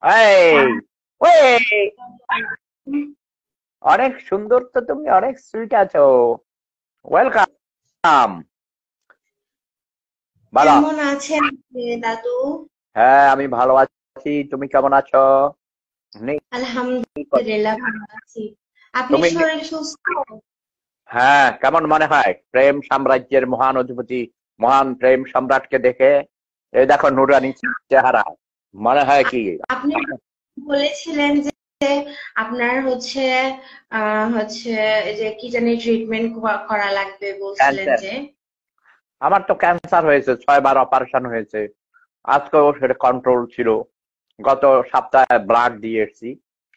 এই ওই অনেক সুন্দর তো, তুমি অনেক সুইট আছো। ওয়েলকাম। বলো। কেমন আছেন আপনি, দাদু? হ্যাঁ, আমি ভালো আছি। তুমি কেমন আছো? নি- আলহামদুলিল্লাহ ভালো আছি। আপনি তুমি শরীর সুস্থ? হ্যাঁ, কেমন মনে হয় প্রেম সাম্রাজ্যের মহান অধিপতি, মহান প্রেম সম্রাটকে দেখে? এই দেখো নুরানি চেহারা, মনে হয় কি? আপনি বলেছিলেন যে আপনার হচ্ছে এই যে কি জানি ট্রিটমেন্ট করা লাগবে বলছিলেন ক্যান্সার। যে। আমার তো ক্যান্সার হয়েছে, 6 বার অপারেশন হয়েছে। আজকেও সেটা কন্ট্রোল ছিল। গত সপ্তাহে ব্লাড দিয়ে এসেছি।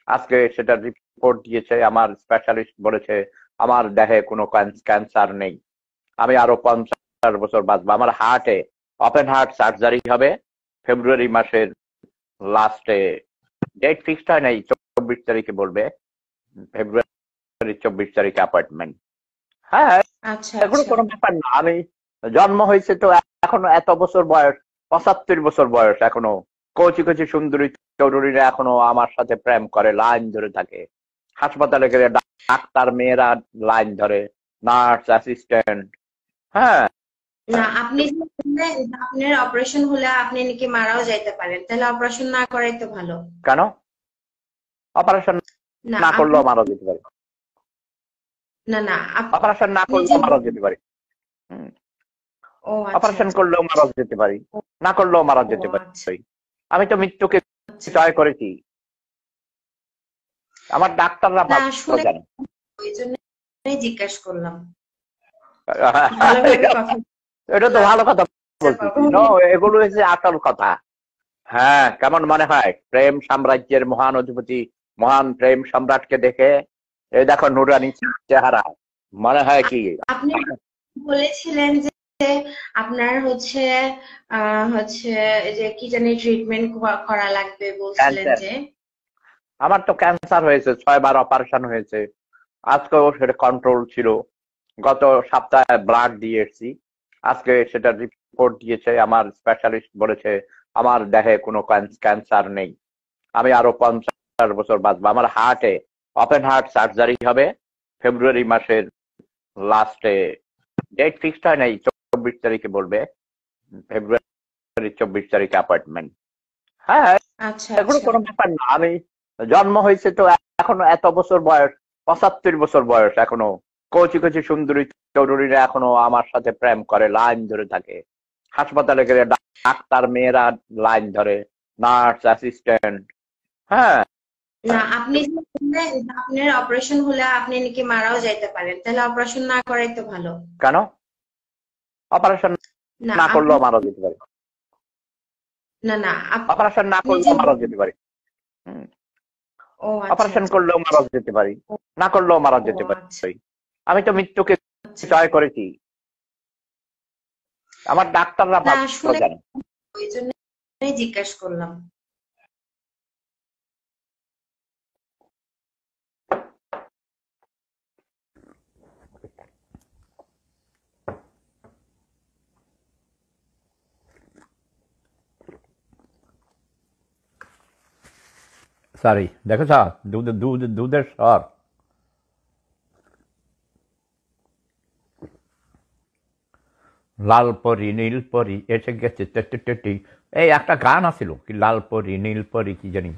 আজকে সেটা রিপোর্ট দিয়েছে, আমার স্পেশালিস্ট বলেছে আমার দেহে কোনো ক্যান্সার নেই। আমি আরো 50 বছর বাঁচবো। আমার হার্টে ওপেন হার্ট সার্জারি হবে ফেব্রুয়ারি মাসের লাস্টে। ডেট ফিক্সড হয় নাই, 24 তারিখে বলবে। ফেব্রুয়ারি 24 তারিখে অ্যাপয়েন্টমেন্ট। হ্যাঁ, আচ্ছা এগুলো আচ্ছা। কোনো ব্যাপার না। আমি জন্ম হয়েছে তো, এখনো এত বছর বয়স, 75 বছর বয়স এখনো। কচি কচি সুন্দরী তরুণীরা এখনো আমার সাথে প্রেম করে, লাইন ধরে থাকে। হাসপাতালে গেলে ডাক্তার মেয়েরা লাইন ধরে, নার্স অ্যাসিস্ট্যান্ট। হ্যাঁ। না, আপনি যে বললেন যে আপনার অপারেশন হলে আপনি নাকি মারাও যাইতে পারেন, তাহলে অপারেশন না করাই তো ভালো। কেন? অপারেশন না না আপনি করলেও মারা যেতে পারি। না না অপারেশন না আপনি যে করলেও মারা যেতে পারি। ও আচ্ছা অপারেশন আচ্ছা। করলেও মারা যেতে পারি, না করলেও মারা ও যেতে আচ্ছা পারি। আমি তো মৃত্যুকে আচ্ছা। জয় করেছি। আমার ডাক্তাররা না ভালো শুনে জানে। ওই জন্যই জিজ্ঞাসা করলাম। ভালোভাবে কথা এটা তো বললাম। ভালো কথা বলতেছি। নো, এগুলো হচ্ছে আসল কথা। হ্যাঁ, কেমন মনে হয় প্রেম সাম্রাজ্যের মহান অধিপতি, মহান প্রেম সম্রাটকে দেখে? এই দেখো নুরানি চেহারা, মনে হয় কি? আপনি বলেছিলেন যে আপনার হচ্ছে এই যে কি জানি ট্রিটমেন্ট করা লাগবে বলছিলেন ক্যান্সার। যে। আমার তো ক্যান্সার হয়েছে, 6 বার অপারেশন হয়েছে। আজকেও সেটা কন্ট্রোল ছিল। গত সপ্তাহে ব্লাড দিয়ে এসেছি। আজকে সেটা রিপোর্ট দিয়েছে, আমার স্পেশালিস্ট বলেছে আমার দেহে কোনো ক্যান্সার নেই। আমি আরো 50 বছর বাঁচবো। আমার হার্টে ওপেন হার্ট সার্জারি হবে ফেব্রুয়ারি মাসের লাস্টে। ডেট ফিক্সড হয় নাই, 24 তারিখে বলবে। ফেব্রুয়ারি 24 তারিখে অ্যাপয়েন্টমেন্ট। হ্যাঁ, আচ্ছা এগুলো আচ্ছা। কোনো ব্যাপার না। আমি জন্ম হয়েছে তো, এখনো এত বছর বয়স, 75 বছর বয়স এখনো। কচি কচি সুন্দরী তরুণীরা এখনো আমার সাথে প্রেম করে, লাইন ধরে থাকে। হাসপাতালে গেলে ডাক্তার মেয়েরা লাইন ধরে, নার্স অ্যাসিস্ট্যান্ট। হ্যাঁ। না, আপনি যে বললেন যে আপনার অপারেশন হলে আপনি নাকি মারাও যাইতে পারেন, তাহলে অপারেশন না করাই তো ভালো। কেন? অপারেশন না না আপনি করলেও মারা যেতে পারি। না না অপারেশন না আপনি যে করলেও মারা যেতে পারি। ও আচ্ছা অপারেশন আচ্ছা। করলেও মারা যেতে পারি, না করলেও মারা ও যেতে আচ্ছা পারি। আমি তো মৃত্যুকে আচ্ছা। জয় করেছি। আমার ডাক্তাররা না ভালো শুনে জানে। ওই জন্যই জিজ্ঞাসা করলাম। সরি, দেখেছ? দুধের স্বর। লাল পরি নীল পরি এসে গেছে টেটি। এই একটা গান আছিল কি, লাল পরি নীল পরি কি জানি।